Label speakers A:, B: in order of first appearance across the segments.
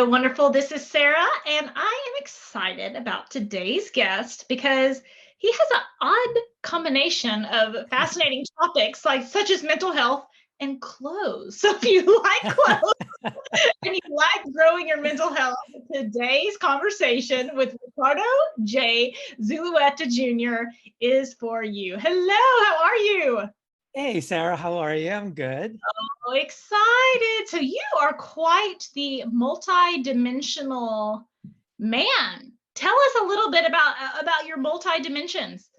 A: wonderful. This is Sarah, and I am excited about today's guest because he has an odd combination of fascinating topics like such as mental health and clothes. So if you like clothes and you like growing your mental health, today's conversation with Ricardo J Zulueta Jr. is for you. Hello, how are you?
B: Hey, Sarah, how are you? I'm good.
A: Oh, excited. So you are quite the multi-dimensional man. Tell us a little bit about your multi-dimensions.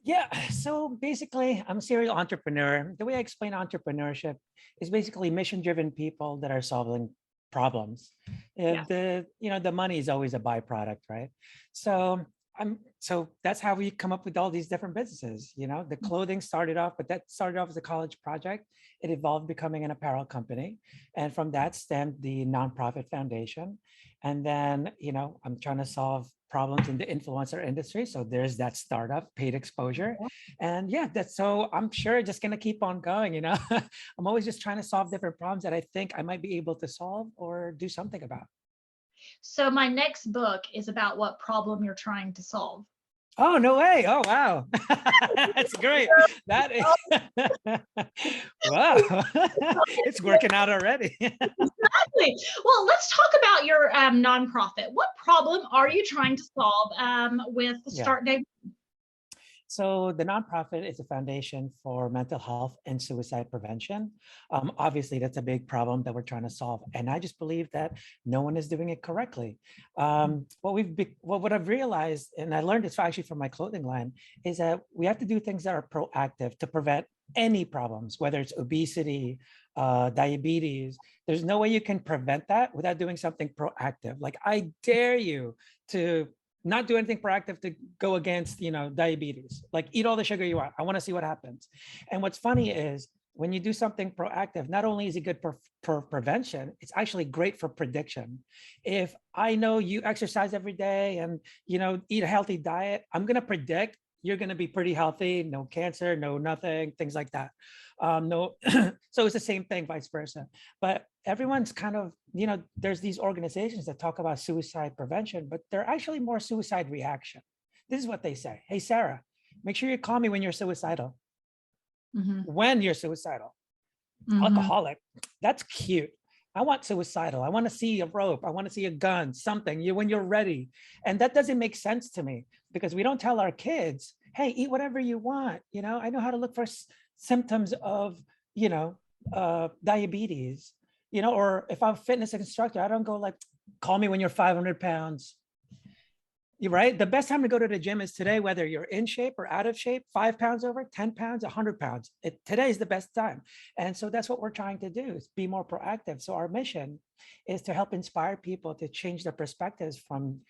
B: Yeah, so basically, I'm a serial entrepreneur. The way I explain entrepreneurship is basically mission-driven people that are solving problems.
A: Yeah.
B: The money is always a byproduct, right? So that's how we come up with all these different businesses. The clothing started off, but that started off as a college project. It evolved becoming an apparel company. And from that stemmed the nonprofit foundation. And then, I'm trying to solve problems in the influencer industry. So there's that startup, paid exposure. And yeah, so I'm sure just going to keep on going. I'm always just trying to solve different problems that I think I might be able to solve or do something about.
A: So my next book is about what problem you're trying to solve.
B: Oh, no way. Oh, wow. That's great. That is, wow. It's working out already.
A: Exactly. Well, let's talk about your nonprofit. What problem are you trying to solve with the Start Day?
B: So the nonprofit is a foundation for mental health and suicide prevention. Obviously, that's a big problem that we're trying to solve. And I just believe that no one is doing it correctly. What I've realized, and I learned this actually from my clothing line, is that we have to do things that are proactive to prevent any problems, whether it's obesity, diabetes. There's no way you can prevent that without doing something proactive. Like, I dare you to not do anything proactive to go against, diabetes. Like, eat all the sugar you want. I want to see what happens. And what's funny is when you do something proactive, not only is it good for prevention, it's actually great for prediction. If I know you exercise every day and, eat a healthy diet, I'm going to predict you're going to be pretty healthy, no cancer, no nothing, things like that. No, so it's the same thing, vice versa. But everyone's kind of, there's these organizations that talk about suicide prevention, but they're actually more suicide reaction. This is what they say. Hey, Sarah, make sure you call me when you're suicidal.
A: Mm-hmm.
B: When you're suicidal.
A: Mm-hmm.
B: Alcoholic, that's cute. I want suicidal. I want to see a rope. I want to see a gun, something when you're ready. And that doesn't make sense to me because we don't tell our kids, hey, eat whatever you want. I know how to look for symptoms of, diabetes, or if I'm a fitness instructor, I don't go like, call me when you're 500 pounds. You're right. The best time to go to the gym is today, whether you're in shape or out of shape, 5 pounds over, 10 pounds, 100 pounds. Today is the best time. And so that's what we're trying to do, is be more proactive. So our mission is to help inspire people to change their perspectives from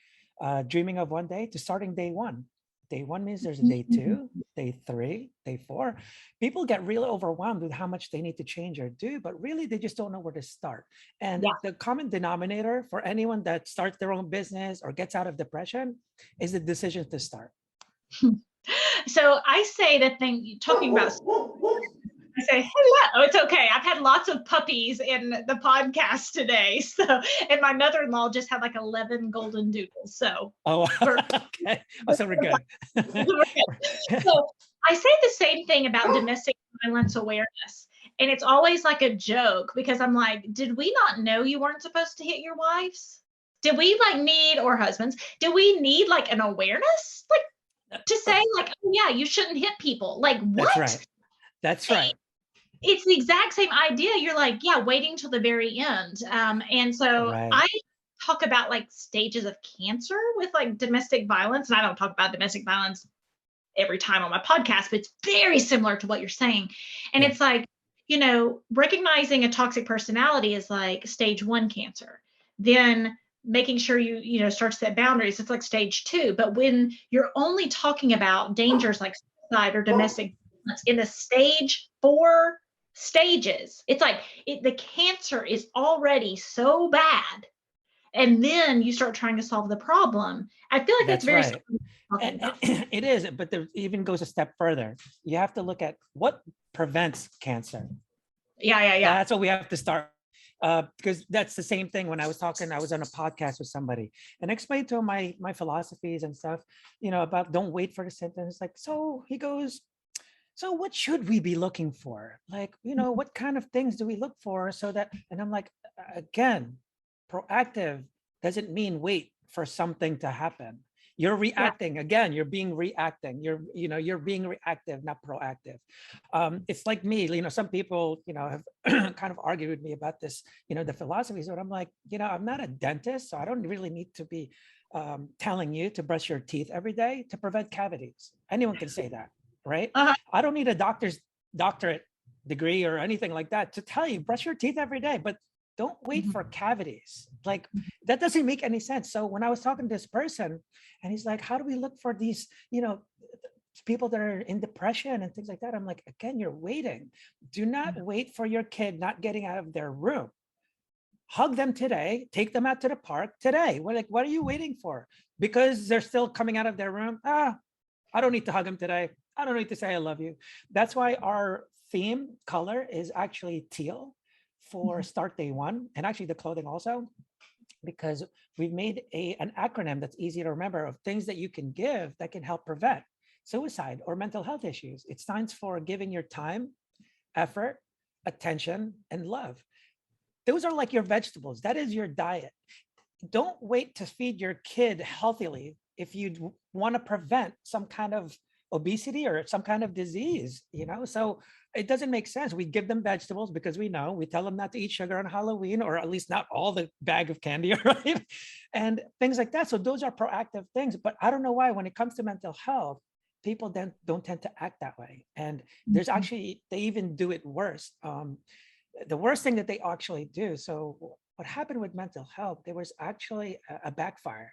B: dreaming of one day to starting day one. Day one means there's a day 2, day 3, day 4. People get really overwhelmed with how much they need to change or do, but really they just don't know where to start. And the common denominator for anyone that starts their own business or gets out of depression is the decision to start.
A: So I say the thing, talking about, I say, hello, it's okay. I've had lots of puppies in the podcast today. So, and my mother-in-law just had like 11 golden doodles. So,
B: okay. So we're good.
A: So I say the same thing about domestic violence awareness. And it's always like a joke because I'm like, did we not know you weren't supposed to hit your wives? Did we need, or husbands, do we need like an awareness? Like to say like, oh yeah, you shouldn't hit people. Like what?
B: That's right.
A: It's the exact same idea. You're like, yeah, waiting till the very end. And so I talk about like stages of cancer with like domestic violence. And I don't talk about domestic violence every time on my podcast, but it's very similar to what you're saying. And it's like, recognizing a toxic personality is like stage 1 cancer. Then making sure you start to set boundaries, it's like stage 2. But when you're only talking about dangers like suicide or domestic violence in the stage 4 stages, it's like the cancer is already so bad, and then you start trying to solve the problem. I feel like that's very
B: right. It is, but there even goes a step further. You have to look at what prevents cancer.
A: Yeah.
B: That's what we have to start. Because that's the same thing. When I was on a podcast with somebody and I explained to him my philosophies and stuff, about don't wait for the symptoms. Like, so he goes, so what should we be looking for? Like, what kind of things do we look for so that, and I'm like, again, proactive doesn't mean wait for something to happen. You're reacting again. You're being reacting. You're being reactive, not proactive. It's like me. Some people, have kind of argued with me about this. The philosophies. But I'm like, I'm not a dentist, so I don't really need to be telling you to brush your teeth every day to prevent cavities. Anyone can say that, right? I don't need a doctorate degree or anything like that to tell you brush your teeth every day, but don't wait for cavities. Like, that doesn't make any sense. So when I was talking to this person and he's like, how do we look for these, people that are in depression and things like that? I'm like, again, you're waiting. Do not wait for your kid not getting out of their room. Hug them today, take them out to the park today. What are you waiting for? Because they're still coming out of their room. I don't need to hug them today. I don't need to say I love you. That's why our theme color is actually teal for Start Day One, and actually the clothing also, because we've made an acronym that's easy to remember of things that you can give that can help prevent suicide or mental health issues. It stands for giving your time, effort, attention, and love. Those are like your vegetables. That is your diet. Don't wait to feed your kid healthily if you want to prevent some kind of obesity or some kind of disease, so it doesn't make sense. We give them vegetables because we tell them not to eat sugar on Halloween, or at least not all the bag of candy, right? And things like that. So those are proactive things. But I don't know why when it comes to mental health, people then don't tend to act that way. And there's actually, they even do it worse. The worst thing that they actually do. So what happened with mental health, there was actually a backfire.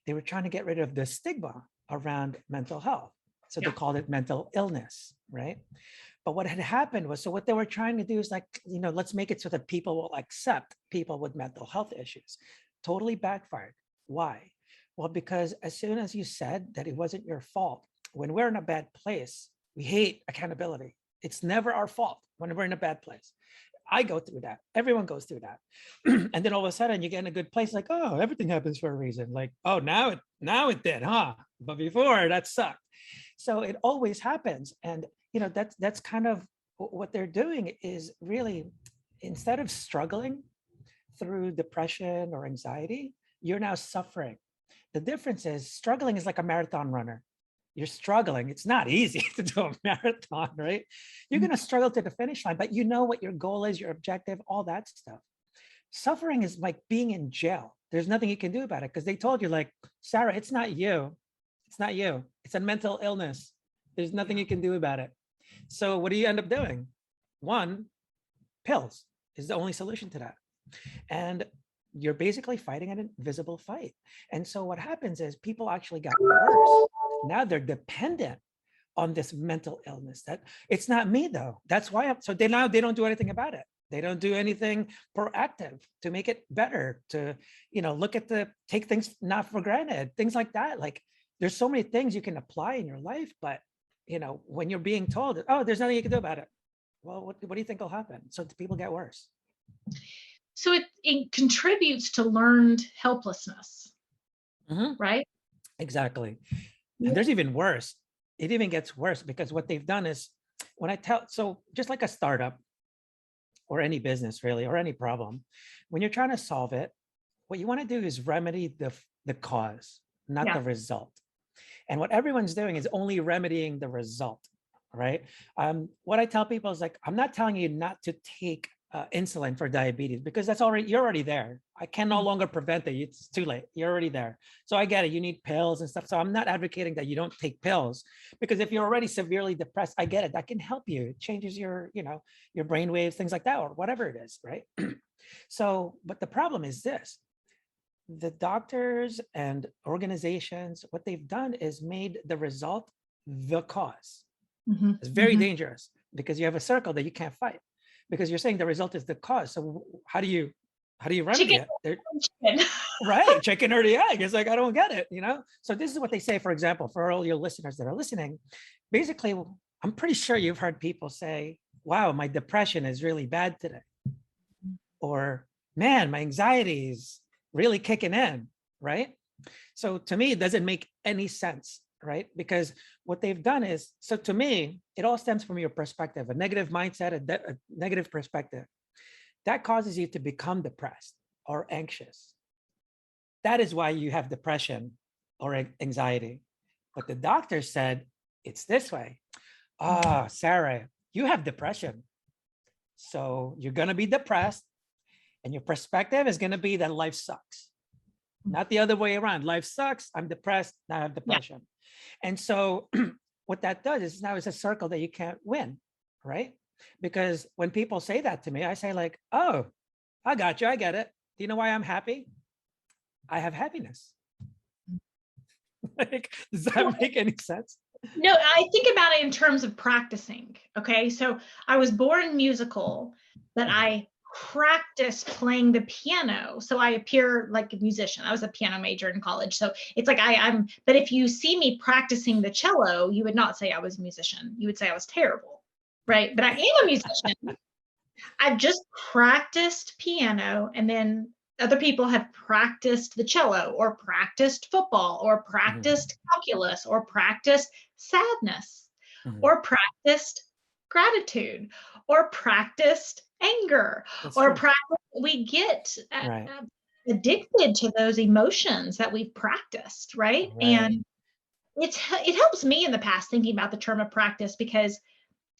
B: They were trying to get rid of the stigma around mental health. So they called it mental illness, right? But what had happened was, so what they were trying to do is like, let's make it so that people will accept people with mental health issues. Totally backfired. Why? Well, because as soon as you said that it wasn't your fault, when we're in a bad place, we hate accountability. It's never our fault when we're in a bad place. I go through that. Everyone goes through that. And then all of a sudden you get in a good place, like, oh, everything happens for a reason. Like, oh, now it did, huh? But before that sucked. So it always happens. And that's kind of what they're doing, is really, instead of struggling through depression or anxiety, you're now suffering. The difference is struggling is like a marathon runner. You're struggling. It's not easy to do a marathon, right? You're going to struggle to the finish line, but you know what your goal is, your objective, all that stuff. Suffering is like being in jail. There's nothing you can do about it because they told you, like, Sarah, it's not you. It's not you. It's a mental illness. There's nothing you can do about it. So what do you end up doing? One, pills is the only solution to that. And you're basically fighting an invisible fight. And so what happens is people actually got worse. Now they're dependent on this mental illness. That it's not me though. That's why. So they don't do anything about it. They don't do anything proactive to make it better, to, take things not for granted, things like that. Like, there's so many things you can apply in your life, but when you're being told, oh, there's nothing you can do about it. Well, what do you think will happen? So people get worse.
A: So it contributes to learned helplessness, right?
B: Exactly. And there's even worse. It even gets worse because what they've done is, so just like a startup or any business really, or any problem, when you're trying to solve it, what you want to do is remedy the cause, not the result. And what everyone's doing is only remedying the result, right? What I tell people is, like, I'm not telling you not to take insulin for diabetes, because you're already there. I can no longer prevent it. It's too late. You're already there. So I get it. You need pills and stuff. So I'm not advocating that you don't take pills, because if you're already severely depressed, I get it. That can help you. It changes your brain waves, things like that, or whatever it is, right? So, but the problem is this. The doctors and organizations, what they've done is made the result the cause. It's very dangerous, because you have a circle that you can't fight, because you're saying the result is the cause. So how do you remedy it? Right, chicken or the egg. It's like, I don't get it, So this is what they say, for example, for all your listeners that are listening. Basically, I'm pretty sure you've heard people say, wow, my depression is really bad today. or man, my anxiety is really kicking in, right? So to me, it doesn't make any sense, right? Because what they've done is, so to me, it all stems from your perspective, a negative mindset, a negative perspective. That causes you to become depressed or anxious. That is why you have depression or anxiety. But the doctor said, it's this way. Ah, Sarah, you have depression. So you're going to be depressed, and your perspective is going to be that life sucks. Not the other way around. Life sucks. I'm depressed. Now I have depression. Yeah. And so what that does is now it's a circle that you can't win, right? Because when people say that to me, I say like, oh, I got you. I get it. Do you know why I'm happy? I have happiness. Like, does that make any sense?
A: No, I think about it in terms of practicing. Okay. So I was born musical, but I practice playing the piano. So I appear like a musician. I was a piano major in college. So it's like I'm, but if you see me practicing the cello, you would not say I was a musician. You would say I was terrible. Right. But I am a musician. I've just practiced piano, and then other people have practiced the cello or practiced football or practiced calculus or practiced sadness or practiced gratitude or practiced anger. That's or practice. We get addicted to those emotions that we've practiced, right? And it helps me in the past thinking about the term of practice, because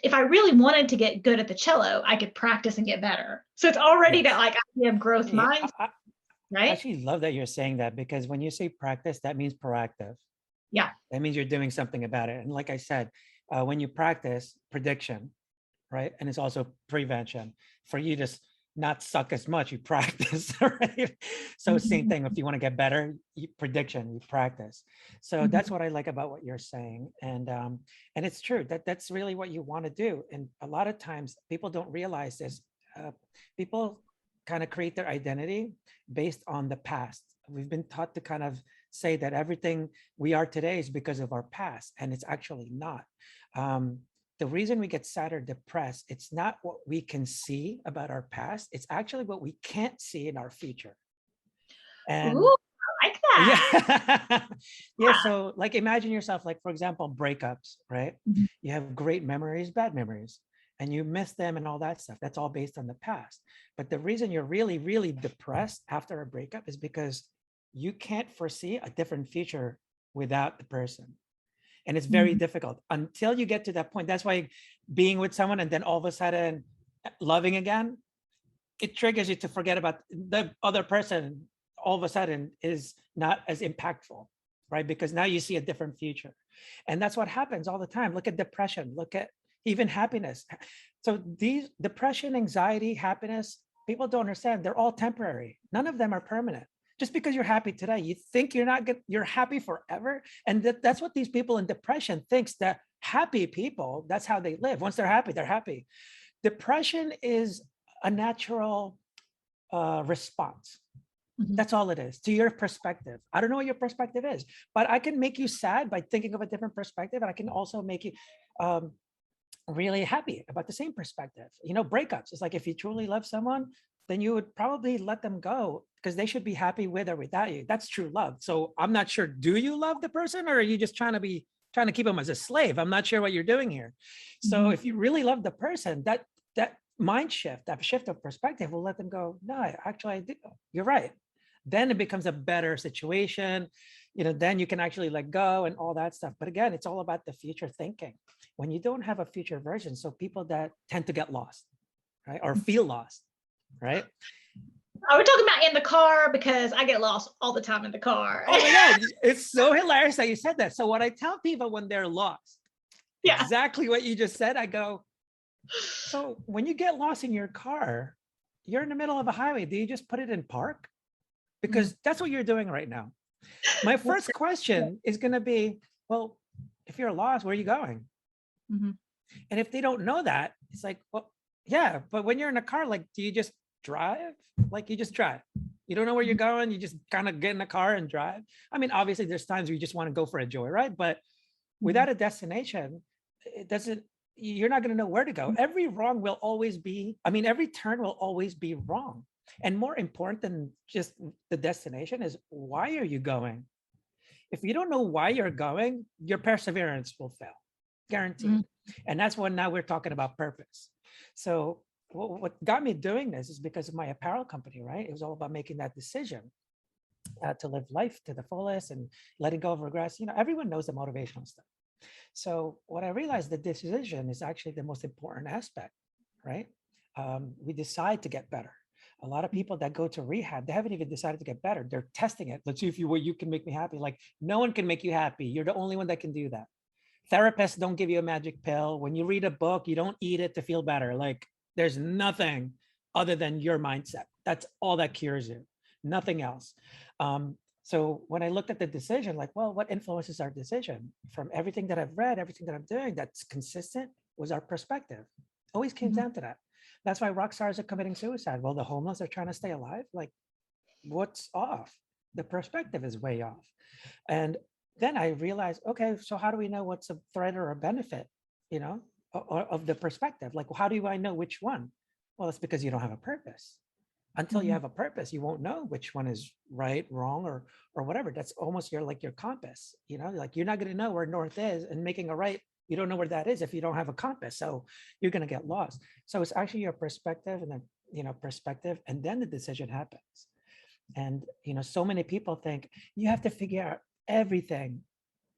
A: if I really wanted to get good at the cello, I could practice and get better. So it's already that like idea of growth mindset, right?
B: I actually love that you're saying that, because when you say practice, that means proactive.
A: Yeah.
B: That means you're doing something about it. And like I said, when you practice prediction, right? And it's also prevention. For you to not suck as much, you practice, right? So same thing, if you want to get better, prediction, you practice. So that's what I like about what you're saying. And it's true that that's really what you want to do. And a lot of times people don't realize this. People kind of create their identity based on the past. We've been taught to kind of say that everything we are today is because of our past, and it's actually not. The reason we get sad or depressed, it's not what we can see about our past. It's actually what we can't see in our future. And
A: ooh, I like that.
B: Yeah. So like, imagine yourself, like, for example, breakups, right? You have great memories, bad memories, and you miss them and all that stuff. That's all based on the past. But the reason you're really, really depressed after a breakup is because you can't foresee a different future without the person. And it's very difficult until you get to that point. That's why being with someone and then all of a sudden loving again, it triggers you to forget about the other person. All of a sudden is not as impactful, right? Because now you see a different future. And that's what happens all the time. Look at depression, look at even happiness. So these depression, anxiety, happiness, people don't understand. They're all temporary. None of them are permanent. Just because you're happy today, you think you're happy forever. And that's what these people in depression thinks, that happy people, that's how they live. Once they're happy, they're happy. Depression is a natural response. That's all it is, to your perspective. I don't know what your perspective is, but I can make you sad by thinking of a different perspective. And I can also make you really happy about the same perspective. You know, breakups, it's like, if you truly love someone, then you would probably let them go because they should be happy with or without you. That's true love. So I'm not sure, do you love the person, or are you just trying to keep them as a slave? I'm not sure what you're doing here. So if you really love the person, that mind shift, that shift of perspective will let them go, no, actually I do. You're right. Then it becomes a better situation. You know, then you can actually let go and all that stuff. But again, it's all about the future thinking. When you don't have a future version, so people that tend to get lost, right? Or feel lost, right?
A: Are we talking about in the car? Because I get lost all the time in the car.
B: Oh my God, it's so hilarious that you said that. So what I tell people when they're lost, exactly what you just said, I go, so when you get lost in your car, you're in the middle of a highway. Do you just put it in park? Because that's what you're doing right now. My first question is going to be, well, if you're lost, where are you going? And if they don't know that, it's like, well, yeah, but when you're in a car, like, do you just drive? Like, you just drive. You don't know where you're going. You just kind of get in the car and drive. I mean, obviously there's times where you just want to go for a joyride, but without a destination, you're not going to know where to go. Every turn will always be wrong. And more important than just the destination is, why are you going? If you don't know why you're going, your perseverance will fail, guaranteed. And that's when now we're talking about purpose. So what got me doing this is because of my apparel company, right? It was all about making that decision to live life to the fullest and letting go of regrets. Everyone knows the motivational stuff. So what I realized, the decision is actually the most important aspect, right? We decide to get better. A lot of people that go to rehab, they haven't even decided to get better. They're testing it. Let's see if you can make me happy. Like, no one can make you happy. You're the only one that can do that. Therapists don't give you a magic pill. When you read a book, you don't eat it to feel better. Like, there's nothing other than your mindset. That's all that cures you, nothing else. So when I looked at the decision, like, well, what influences our decision? From everything that I've read, everything that I'm doing that's consistent, was our perspective. Always came down to that. That's why rock stars are committing suicide. Well, the homeless are trying to stay alive. Like, what's off? The perspective is way off. And then I realized, okay, so how do we know what's a threat or a benefit, of the perspective? Like, how do I know which one? Well, it's because you don't have a purpose. Until you have a purpose, you won't know which one is right, wrong, or whatever. That's almost your compass. Like, you're not going to know where north is, and making a right, you don't know where that is if you don't have a compass. So you're going to get lost. So it's actually your perspective, and then perspective, and then the decision happens. And so many people think you have to figure out everything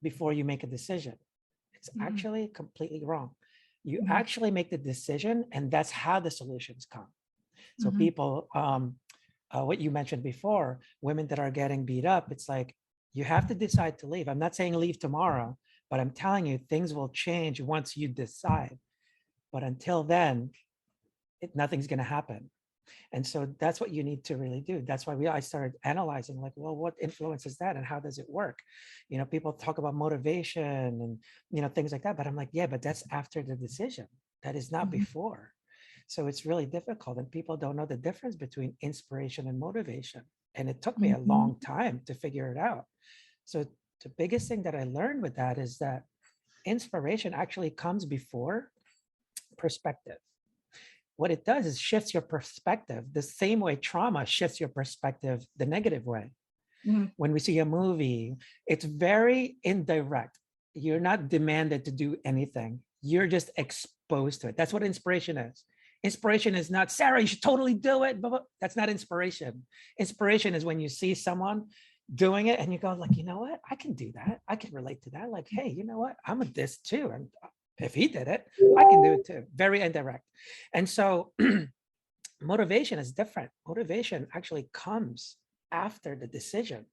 B: before you make a decision. It's actually completely wrong. You actually make the decision, and that's how the solutions come. So people, what you mentioned before, women that are getting beat up, it's like, you have to decide to leave. I'm not saying leave tomorrow, but I'm telling you, things will change once you decide. But until then, nothing's going to happen. And so that's what you need to really do. That's why I started analyzing, like, well, what influences that and how does it work? People talk about motivation and, things like that, but I'm like, yeah, but that's after the decision. That is not before. So it's really difficult, and people don't know the difference between inspiration and motivation. And it took me a long time to figure it out. So the biggest thing that I learned with that is that inspiration actually comes before perspective. What it does is shifts your perspective the same way trauma shifts your perspective the negative way. When we see a movie, it's very indirect. You're not demanded to do anything. You're just exposed to it. That's what inspiration is. Inspiration is not, Sarah, you should totally do it. Blah, blah. That's not inspiration. Inspiration is when you see someone doing it and you go, like, you know what? I can do that. I can relate to that. Like, hey, you know what? I'm a this too. And if he did it, I can do it too. Very indirect. And so motivation is different. Motivation actually comes after the decision.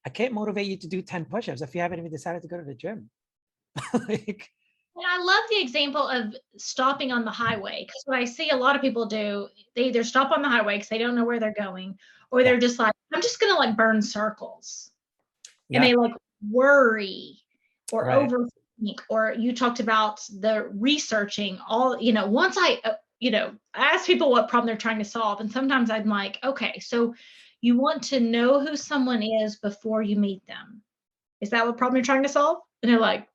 B: I can't motivate you to do 10 push-ups if you haven't even decided to go to the gym.
A: And I love the example of stopping on the highway, because what I see a lot of people do, they either stop on the highway because they don't know where they're going, or they're just like, I'm just going to like burn circles. And they like worry or overthink, or you talked about the researching all, once I ask people what problem they're trying to solve. And sometimes I'm like, okay, so you want to know who someone is before you meet them. Is that what problem you're trying to solve? And they're like,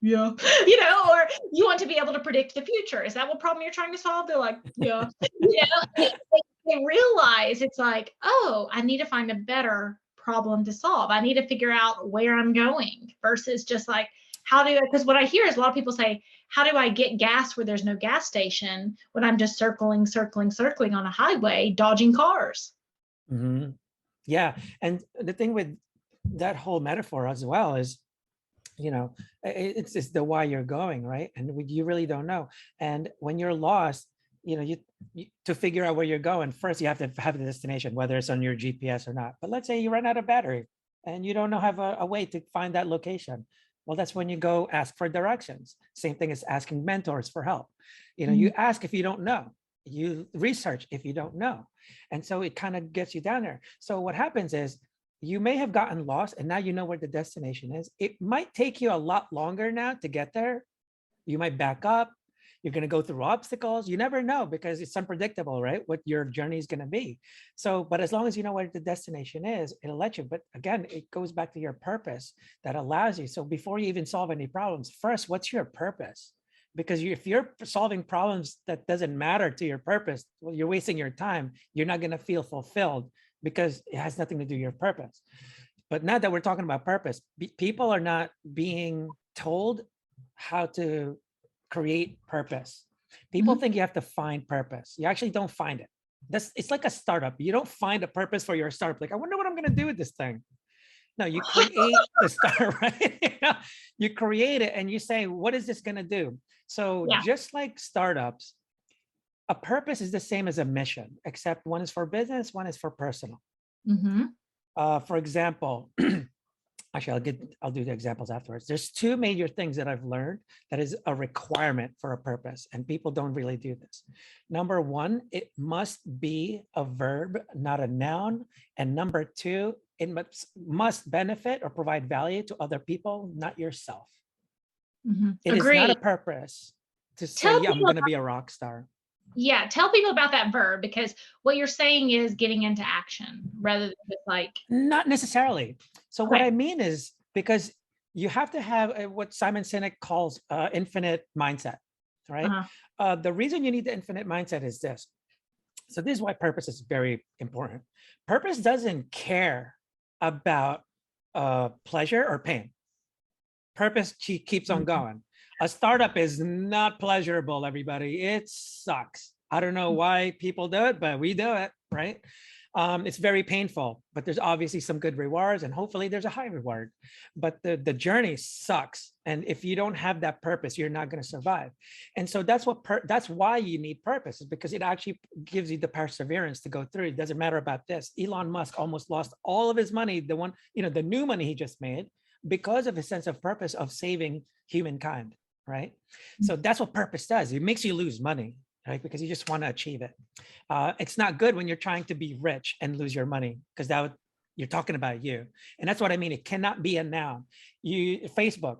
A: yeah, or you want to be able to predict the future. Is that what problem you're trying to solve? They're like, yeah, they realize it's like, oh, I need to find a better problem to solve. I need to figure out where I'm going versus just like, because what I hear is a lot of people say, how do I get gas where there's no gas station when I'm just circling on a highway, dodging cars?
B: Yeah. And the thing with that whole metaphor as well is, it's the why you're going, right? And you really don't know. And when you're lost, you to figure out where you're going, first you have to have the destination, whether it's on your GPS or not. But let's say you run out of battery and you don't have a way to find that location. Well, that's when you go ask for directions. Same thing as asking mentors for help. You ask if you don't know. You research if you don't know. And so it kind of gets you down there. So what happens is, you may have gotten lost and now you know where the destination is. It might take you a lot longer now to get there. You might back up. You're going to go through obstacles. You never know, because it's unpredictable, right? What your journey is going to be. So, but as long as you know where the destination is, it'll let you. But again, it goes back to your purpose that allows you. So before you even solve any problems, first, what's your purpose? because if you're solving problems that doesn't matter to your purpose, well, you're wasting your time. You're not going to feel fulfilled because it has nothing to do with your purpose. But now that we're talking about purpose, people are not being told how to create purpose. People think you have to find purpose. You actually don't find it. It's like a startup. You don't find a purpose for your startup. Like, I wonder what I'm going to do with this thing. No, you create the startup, right? You create it and you say, what is this going to do? So just like startups, a purpose is the same as a mission, except one is for business, one is for personal. For example, actually, I'll do the examples afterwards. There's two major things that I've learned that is a requirement for a purpose, and people don't really do this. Number one, it must be a verb, not a noun. And number two, it must benefit or provide value to other people, not yourself. It is not a purpose to say, I'm going to be a rock star.
A: Yeah, tell people about that verb, because what you're saying is getting into action rather than just like.
B: Not necessarily. So what I mean is, because you have to have what Simon Sinek calls infinite mindset, right? The reason you need the infinite mindset is this. So this is why purpose is very important. Purpose doesn't care about pleasure or pain. Purpose keeps on going. A startup is not pleasurable, everybody. It sucks. I don't know why people do it, but we do it, right? It's very painful, but there's obviously some good rewards, and hopefully there's a high reward. But the journey sucks. And if you don't have that purpose, you're not going to survive. And so that's why you need purpose, is because it actually gives you the perseverance to go through. It doesn't matter about this. Elon Musk almost lost all of his money, the new money he just made, because of his sense of purpose of saving humankind. Right? So that's what purpose does. It makes you lose money, right? Because you just want to achieve it. It's not good when you're trying to be rich and lose your money, because you're talking about you. And that's what I mean. It cannot be a noun. Facebook,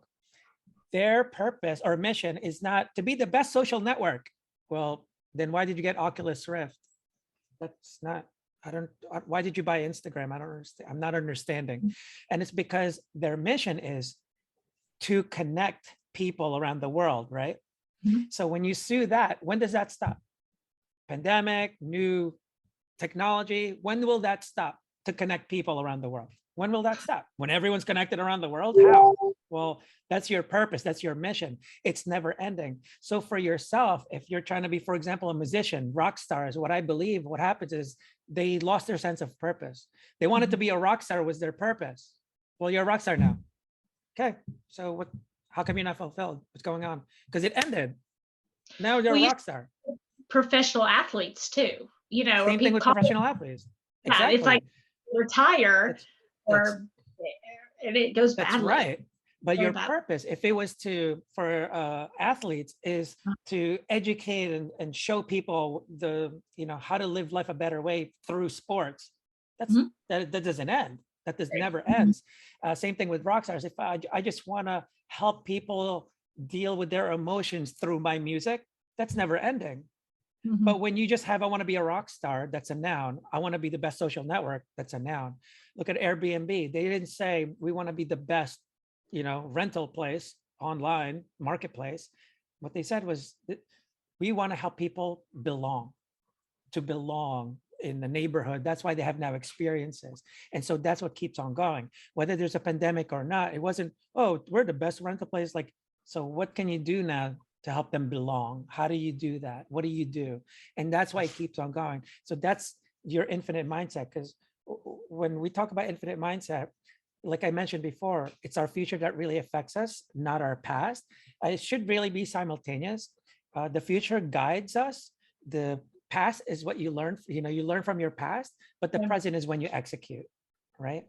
B: their purpose or mission is not to be the best social network. Well, then why did you get Oculus Rift? That's not, why did you buy Instagram? I don't understand. I'm not understanding. And it's because their mission is to connect people around the world, right? So when you sue that, when does that stop? Pandemic, new technology, when will that stop to connect people around the world? When will that stop? When everyone's connected around the world? How? Well, that's your purpose. That's your mission. It's never ending. So for yourself, if you're trying to be, for example, a musician, rock stars, what I believe what happens is they lost their sense of purpose. They wanted to be a rock star was their purpose. Well, you're a rock star now. Okay, so what? How come you're not fulfilled? What's going on? Because it ended. Now you're a rock star.
A: Professional athletes too.
B: Same thing with professional athletes. Exactly.
A: It's like retire and it goes badly.
B: That's right. But your purpose, if it was for athletes, is to educate and show people how to live life a better way through sports. That doesn't end. That never ends. Same thing with rock stars. If I just want to help people deal with their emotions through my music, that's never ending. But when you just have, I want to be a rock star, that's a noun. I want to be the best social network, that's a noun. Look at Airbnb. They didn't say we want to be the best, rental place, online marketplace. What they said was we want to help people belong in the neighborhood. That's why they have now experiences. And so that's what keeps on going. Whether there's a pandemic or not, it wasn't, oh, we're the best rental place. Like, so what can you do now to help them belong? How do you do that? What do you do? And that's why it keeps on going. So that's your infinite mindset. Because when we talk about infinite mindset, like I mentioned before, it's our future that really affects us, not our past. It should really be simultaneous. The future guides us. The past is what you learn, you learn from your past, but the present is when you execute, right?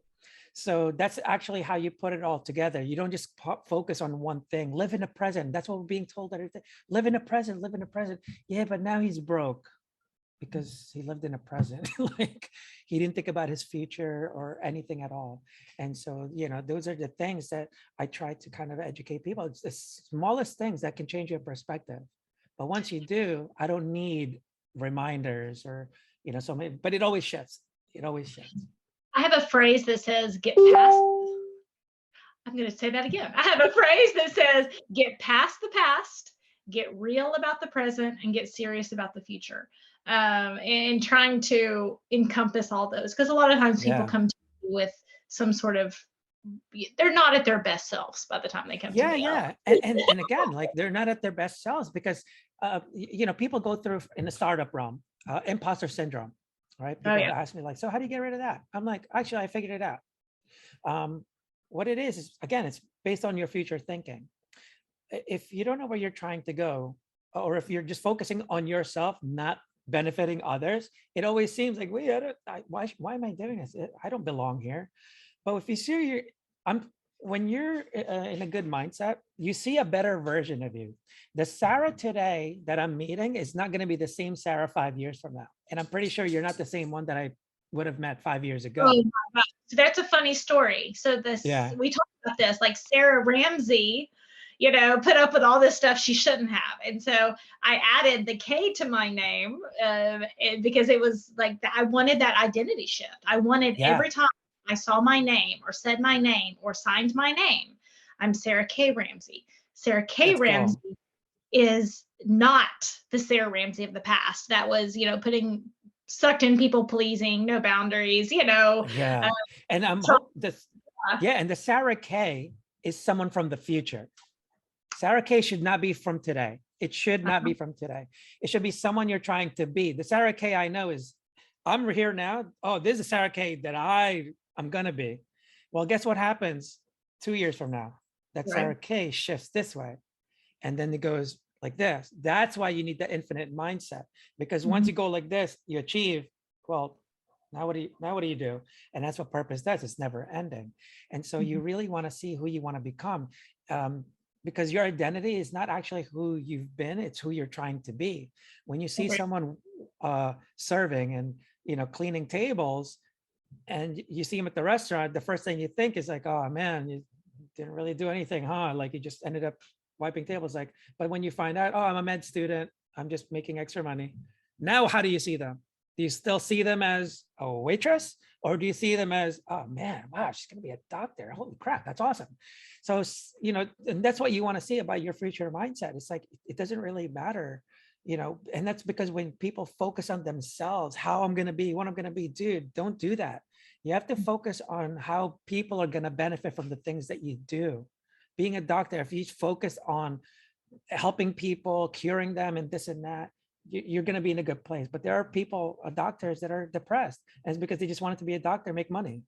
B: So that's actually how you put it all together. You don't just focus on one thing. Live in the present. That's what we're being told. Live in the present, live in the present. Yeah, but now he's broke because he lived in the present. Like he didn't think about his future or anything at all. And so, those are the things that I try to kind of educate people. It's the smallest things that can change your perspective. But once you do, I don't need reminders or but it always shifts.
A: I have a phrase that says get past. I'm going to say that again. I have a phrase that says get past the past get real about the present and get serious about the future. And trying to encompass all those, because a lot of times people come to you with some sort of, they're not at their best selves by the time they come to me.
B: Yeah. And again, like they're not at their best selves because, people go through in the startup realm, imposter syndrome, right?
A: Oh
B: People
A: yeah.
B: ask me like, so how do you get rid of that? I'm like, actually, I figured it out. What it is again, it's based on your future thinking. If you don't know where you're trying to go, or if you're just focusing on yourself, not benefiting others, it always seems like, wait, why am I doing this? I don't belong here. But if you see when you're in a good mindset, you see a better version of you. The Sarah today that I'm meeting is not going to be the same Sarah 5 years from now. And I'm pretty sure you're not the same one that I would have met 5 years ago.
A: Oh my gosh. So that's a funny story. So we talked about this, like Sarah Ramsey, put up with all this stuff she shouldn't have. And so I added the K to my name because it was like, I wanted that identity shift. I wanted every time I saw my name or said my name or signed my name, I'm Sarah K Ramsey. Sarah K Ramsey is not the Sarah Ramsey of the past that was, sucked in people pleasing, no boundaries,
B: Yeah. And I'm and the Sarah K is someone from the future. Sarah K should not be from today. It should not be from today. It should be someone you're trying to be. The Sarah K I know is, I'm here now. Oh, this is Sarah K that I'm going to be. Well, guess what happens 2 years from now? That Sarah K shifts this way. And then it goes like this. That's why you need the infinite mindset, because once you go like this, you achieve. Well, now what do you do? And that's what purpose does. It's never ending. And so you really want to see who you want to become, because your identity is not actually who you've been. It's who you're trying to be. When you see someone serving and, cleaning tables, and you see him at the restaurant, the first thing you think is like, oh man, you didn't really do anything, huh? Like you just ended up wiping tables. Like, but when you find out, oh, I'm a med student, I'm just making extra money. Now, how do you see them? Do you still see them as a waitress, or do you see them as, oh man, wow, she's gonna be a doctor. Holy crap, that's awesome. So, and that's what you want to see about your future mindset. It's like, it doesn't really matter, and that's because when people focus on themselves, how I'm gonna be, what I'm gonna be, dude, don't do that. You have to focus on how people are gonna benefit from the things that you do. Being a doctor, if you focus on helping people, curing them and this and that, you're going to be in a good place. But there are people, doctors that are depressed, and it's because they just wanted to be a doctor, make money.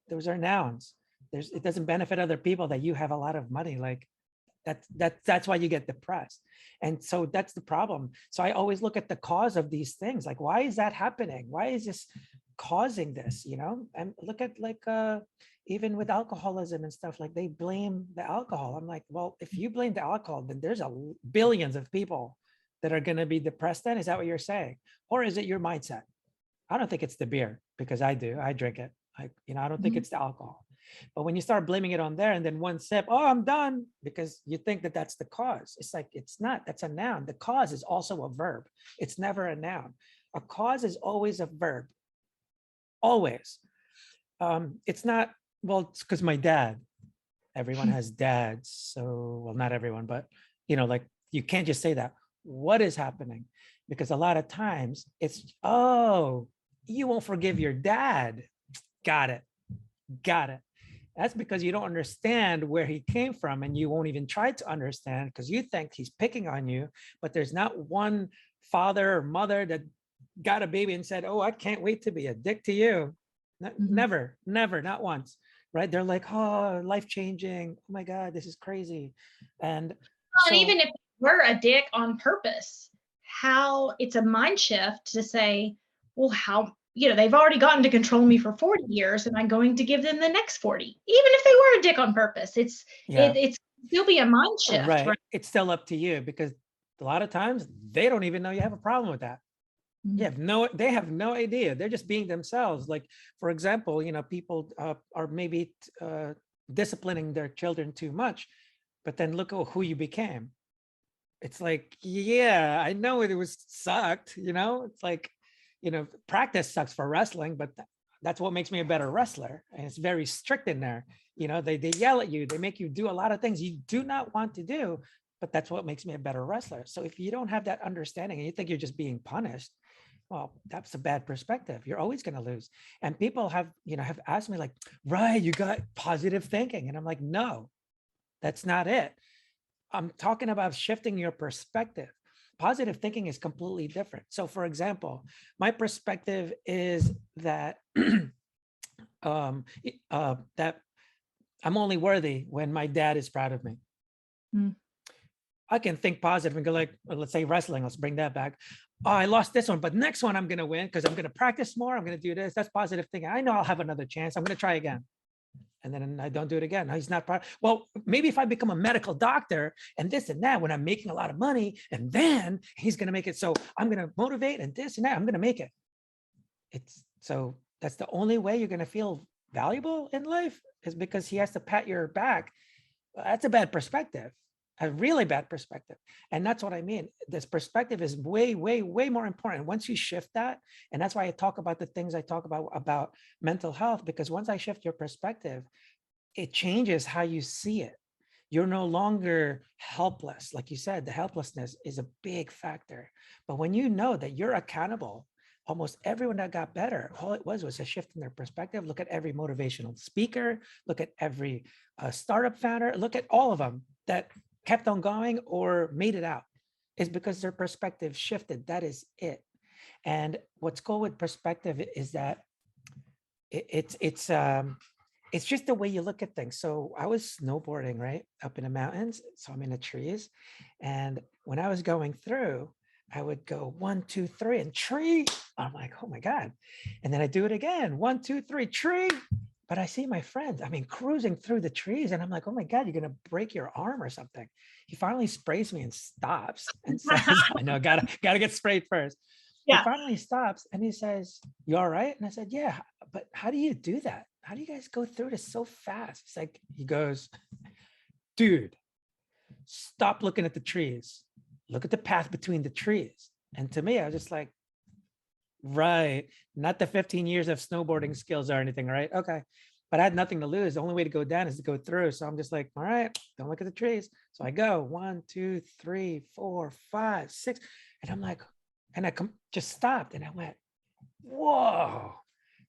B: Those are nouns. It doesn't benefit other people that you have a lot of money. Like that's why you get depressed. And so that's the problem. So I always look at the cause of these things. Like, why is that happening? Why is this causing this? And look at even with alcoholism and stuff, like they blame the alcohol. I'm like, well, if you blame the alcohol, then there's billions of people that are going to be depressed then. Is that what you're saying? Or is it your mindset? I don't think it's the beer, because I drink it. I don't think it's the alcohol. But when you start blaming it on there, and then one sip, oh, I'm done, because you think that that's the cause. It's like, it's not. That's a noun. The cause is also a verb. It's never a noun. A cause is always a verb. Always. It's not, well, it's because my dad, everyone has dads. So, well, not everyone, but, like, you can't just say that. What is happening? Because a lot of times it's, oh, you won't forgive your dad. Got it. That's because you don't understand where he came from, and you won't even try to understand because you think he's picking on you. But there's not one father or mother that got a baby and said, oh, I can't wait to be a dick to you. Never, not once. Right? They're like, oh, life changing. Oh my God, this is crazy. And
A: even if we're a dick on purpose, how it's a mind shift to say, well, how, they've already gotten to control me for 40 years. Am I going to give them the next 40? Even if they were a dick on purpose, it's still be a mind shift.
B: Right. It's still up to you, because a lot of times they don't even know you have a problem with that. They have no idea. They're just being themselves. Like, for example, people are maybe disciplining their children too much, but then look at who you became. It's like, yeah, I know it was sucked, it's like, practice sucks for wrestling, but that's what makes me a better wrestler. And it's very strict in there. They yell at you, they make you do a lot of things you do not want to do, but that's what makes me a better wrestler. So if you don't have that understanding and you think you're just being punished, well, that's a bad perspective. You're always going to lose. And people have asked me like, right, you got positive thinking. And I'm like, no, that's not it. I'm talking about shifting your perspective. Positive thinking is completely different. So for example, my perspective is that that I'm only worthy when my dad is proud of me. Mm. I can think positive and go like, let's say wrestling, let's bring that back. Oh, I lost this one, but next one I'm going to win because I'm going to practice more. I'm going to do this. That's positive thinking. I know I'll have another chance. I'm going to try again. And then I don't do it again. No, he's not proud. Well, maybe if I become a medical doctor and this and that, when I'm making a lot of money, and then he's going to make it. So I'm going to motivate and this and that, I'm going to make it. So that's the only way you're going to feel valuable in life is because he has to pat your back. That's a bad perspective. A really bad perspective. And that's what I mean. This perspective is way, way, way more important. Once you shift that, and that's why I talk about the things I talk about mental health, because once I shift your perspective, it changes how you see it. You're no longer helpless. Like you said, the helplessness is a big factor. But when you know that you're accountable, almost everyone that got better, all it was a shift in their perspective. Look at every motivational speaker, look at every startup founder, look at all of them that kept on going or made it out. Is because their perspective shifted. That is it. And what's cool with perspective is that it's just the way you look at things. So I was snowboarding, right, up in the mountains. So I'm in the trees. And when I was going through, I would go 1, 2, 3 and tree. I'm like, oh my God. And then I do it again. 1, 2, 3, tree. But I see my friends, cruising through the trees. And I'm like, oh my God, you're going to break your arm or something. He finally sprays me and stops and says, I know, gotta get sprayed first. Yeah. He finally stops and he says, you all right? And I said, yeah, but how do you do that? How do you guys go through this so fast? It's like, he goes, dude, stop looking at the trees. Look at the path between the trees. And to me, I was just like, right, not the 15 years of snowboarding skills or anything, right? Okay. But I had nothing to lose. The only way to go down is to go through. So I'm just like, all right, don't look at the trees. So I go 1, 2, 3, 4, 5, 6. And I'm like, and I just stopped and I went, whoa,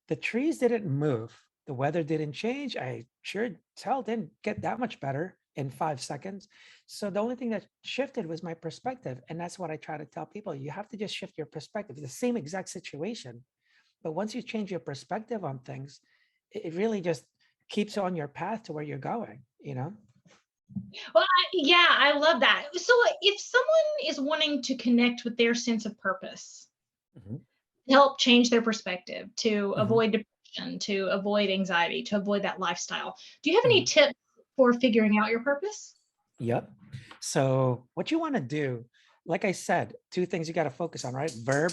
B: the trees didn't move. The weather didn't change. I sure tell didn't get that much better in 5 seconds. So the only thing that shifted was my perspective. And that's what I try to tell people. You have to just shift your perspective. It's the same exact situation. But once you change your perspective on things, it really just keeps you on your path to where you're going,
A: Well, I love that. So if someone is wanting to connect with their sense of purpose, help change their perspective, to avoid depression, to avoid anxiety, to avoid that lifestyle, do you have any tips for figuring out your purpose?
B: Yep. So what you want to do, like I said, 2 things you got to focus on, right? Verb,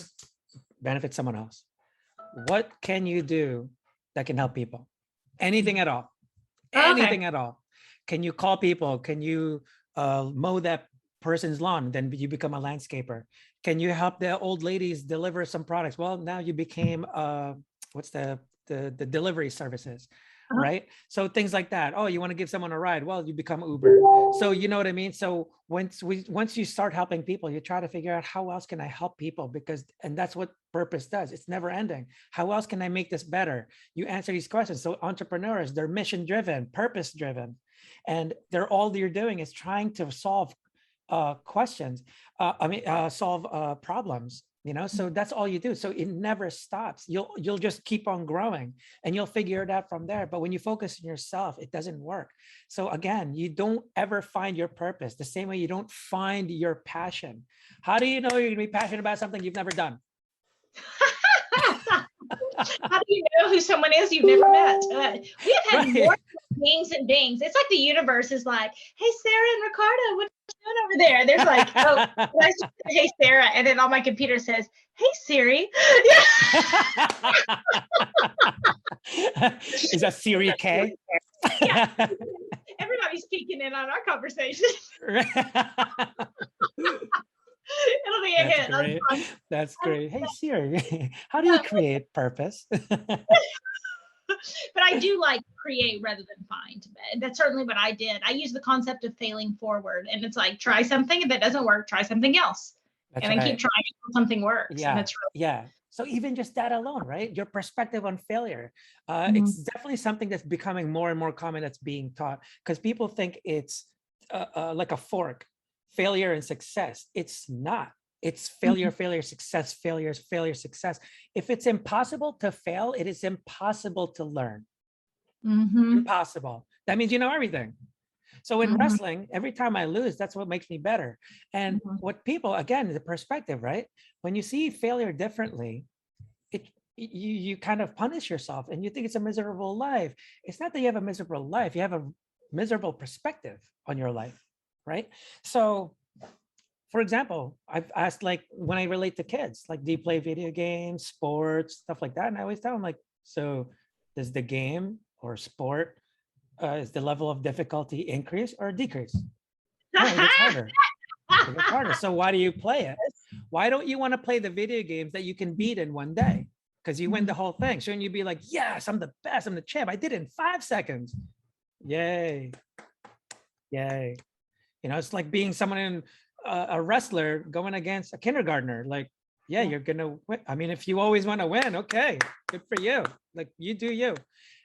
B: benefit someone else. What can you do that can help people? Anything at all. Anything at all. Can you call people? Can you mow that person's lawn? Then you become a landscaper. Can you help the old ladies deliver some products? Well, now you became what's the delivery services, right? So things like that. Oh, you want to give someone a ride? Well, you become Uber. So you know what I mean? So once you start helping people, you try to figure out how else can I help people, and that's what purpose does. It's never ending. How else can I make this better? You answer these questions. So entrepreneurs, they're mission driven, purpose driven, and all you're doing is trying to solve questions. Solve problems. So that's all you do. So it never stops. You'll just keep on growing and you'll figure it out from there. But when you focus on yourself, it doesn't work. So again, you don't ever find your purpose the same way you don't find your passion. How do you know you're gonna be passionate about something you've never done?
A: How do you know who someone is you've never met? We have had more beings and beings. It's like the universe is like, hey, Sarah and Ricardo, what are you doing over there? There's like, oh, I say, hey, Sarah. And then on my computer says, hey, Siri.
B: Is that Siri K?
A: Yeah. Everybody's peeking in on our conversation. It'll be a hit.
B: Great. That's great. Hey, Siri, how do you create purpose?
A: But I do like create rather than find. That's certainly what I did. I use the concept of failing forward, and it's like, try something. If it doesn't work, try something else.
B: That's
A: and then
B: right.
A: keep trying until something works.
B: Yeah.
A: And it's really
B: Yeah. So even just that alone, right? Your perspective on failure. It's definitely something that's becoming more and more common that's being taught, because people think it's like a fork, failure and success. It's not. It's failure, failure, success, failure, failure, success. If it's impossible to fail, it is impossible to learn. Impossible. That means you know everything. So in wrestling, every time I lose, that's what makes me better. And what people, again, the perspective, right? When you see failure differently, you kind of punish yourself and you think it's a miserable life. It's not that you have a miserable life, you have a miserable perspective on your life, right? So for example, I've asked, like, when I relate to kids, like, do you play video games, sports, stuff like that? And I always tell them, like, so does the game or sport, is the level of difficulty increase or decrease? No, it gets harder. It gets harder. So why do you play it? Why don't you want to play the video games that you can beat in one day? Because you win the whole thing. Shouldn't you be like, yes, I'm the best, I'm the champ, I did it in 5 seconds. Yay. Yay. You know, it's like being someone in a wrestler going against a kindergartner. Like, yeah, you're gonna win. I mean, if you always want to win, okay, good for you. Like, you do you.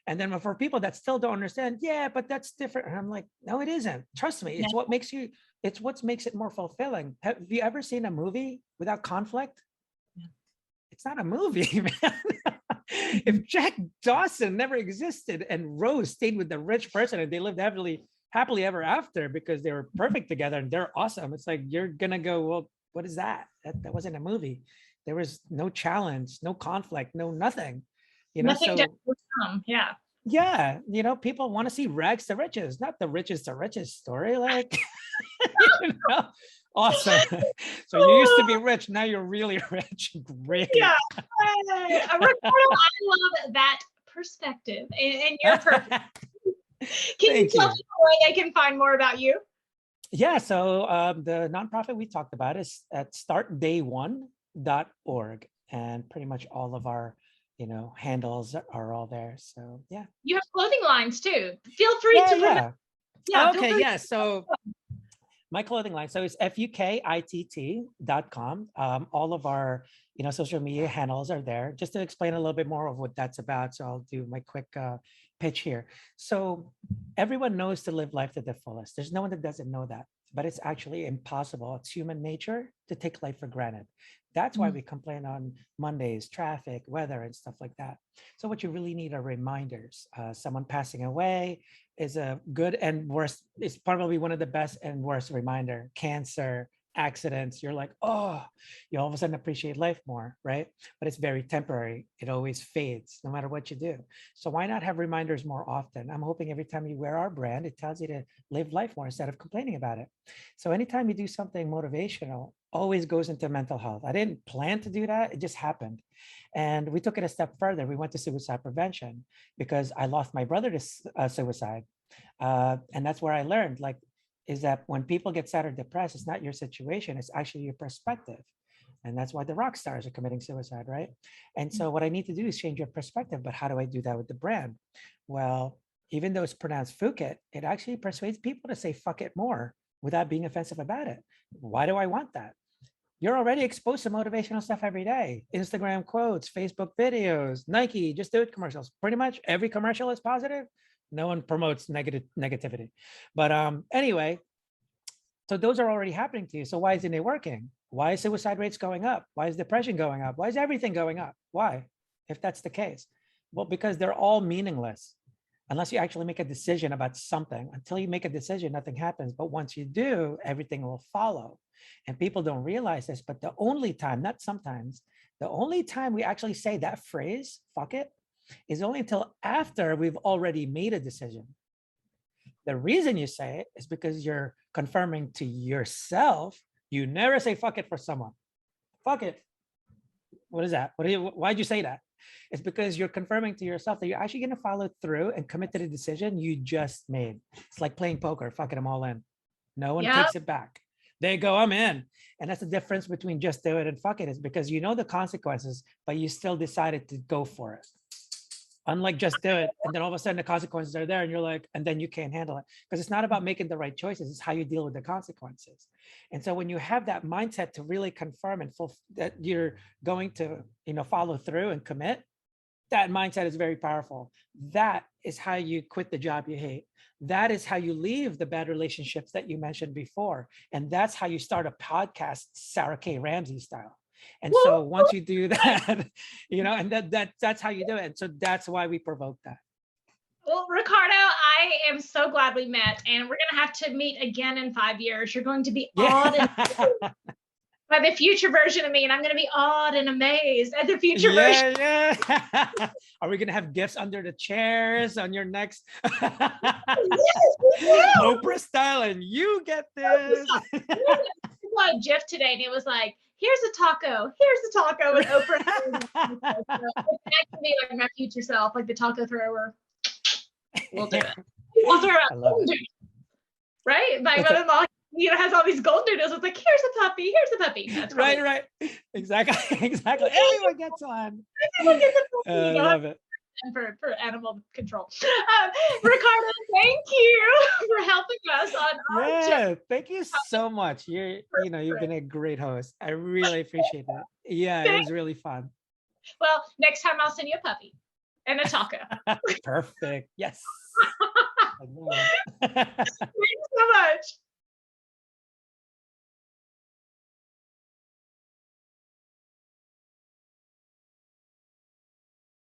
B: And then for people that still don't understand, yeah, but that's different. And I'm like, no, it isn't. Trust me, it's what makes you, it's what makes it more fulfilling. Have you ever seen a movie without conflict? It's not a movie, man. If Jack Dawson never existed and Rose stayed with the rich person and they lived happily ever after because they were perfect together and they're awesome, it's like, you're gonna go, well, what is that? That wasn't a movie. There was no challenge, no conflict, no nothing. You know,
A: nothing
B: so
A: yeah.
B: Yeah, you know, people want to see rags to riches, not the richest to riches story. Like, you know, awesome. So you used to be rich, now you're really rich. Great.
A: Yeah. Ricardo, I love that perspective, and you're perfect. Can you tell people where they can find more about you?
B: Yeah, so the nonprofit we talked about is at startday1.org, and pretty much all of our, you know, handles are all there. So yeah.
A: You have clothing lines too. Feel free to
B: okay, yeah. So my clothing line, so it's fukitt.com. All of our, you know, social media handles are there, just to explain a little bit more of what that's about. So I'll do my quick pitch here. So everyone knows to live life to the fullest. There's no one that doesn't know that, but it's actually impossible. It's human nature to take life for granted. That's why we complain on Mondays, traffic, weather, and stuff like that. So what you really need are reminders. Someone passing away is a good and worst, is probably one of the best and worst reminder. Cancer, accidents, you're like, oh, you all of a sudden appreciate life more, right? But it's very temporary. It always fades no matter what you do. So why not have reminders more often? I'm hoping every time you wear our brand, it tells you to live life more instead of complaining about it. So anytime you do something motivational, always goes into mental health. I didn't plan to do that. It just happened. And we took it a step further. We went to suicide prevention because I lost my brother to suicide. And that's where I learned, like, is that when people get sad or depressed, it's not your situation, it's actually your perspective. And that's why the rock stars are committing suicide, right? And so what I need to do is change your perspective. But how do I do that with the brand? Well, even though it's pronounced Phuket, it actually persuades people to say fuck it more without being offensive about it. Why do I want that? You're already exposed to motivational stuff every day. Instagram quotes, Facebook videos, Nike, just do it commercials. Pretty much every commercial is positive. No one promotes negativity. But anyway, so those are already happening to you. So why isn't it working? Why is suicide rates going up? Why is depression going up? Why is everything going up? Why, if that's the case? Well, because they're all meaningless unless you actually make a decision about something. Until you make a decision, nothing happens. But once you do, everything will follow. And people don't realize this, but the only time, not sometimes, the only time we actually say that phrase, fuck it, is only until after we've already made a decision. The reason you say it is because you're confirming to yourself. You never say fuck it for someone. Fuck it. What is that? Why'd you say that? It's because you're confirming to yourself that you're actually going to follow through and commit to the decision you just made. It's like playing poker, fucking them all in. No one takes it back. They go, I'm in. And that's the difference between just do it and fuck it, is because you know the consequences, but you still decided to go for it. Unlike just do it, and then all of a sudden the consequences are there, and you're like, and then you can't handle it. Because it's not about making the right choices, it's how you deal with the consequences. And so when you have that mindset to really confirm and that you're going to, follow through and commit, that mindset is very powerful. That is how you quit the job you hate. That is how you leave the bad relationships that you mentioned before. And that's how you start a podcast, Sarah K Ramsey style. And so once you do that, and that's how you do it. And so that's why we provoke that.
A: Well, Ricardo, I am so glad we met, and we're going to have to meet again in 5 years. You're going to be awed by the future version of me, and I'm going to be awed and amazed at the future version.
B: Yeah. Are we going to have gifts under the chairs on your next Oprah style? And you get this.
A: I saw a GIF today, and it was like, here's a taco with Oprah. That can be like my future self, like the taco thrower. We'll do it. We'll throw out gold noodles, right? My mother-in-law, has all these gold noodles. It's like, here's a puppy. That's
B: right. Exactly. Everyone gets one.
A: Everyone gets a puppy.
B: I love it.
A: And for animal control. Ricardo, thank you for helping us on our
B: journey. Thank you so much. You've been a great host. I really appreciate it. Yeah, it was really fun.
A: Well, next time I'll send you a puppy and a taco.
B: Perfect. Yes.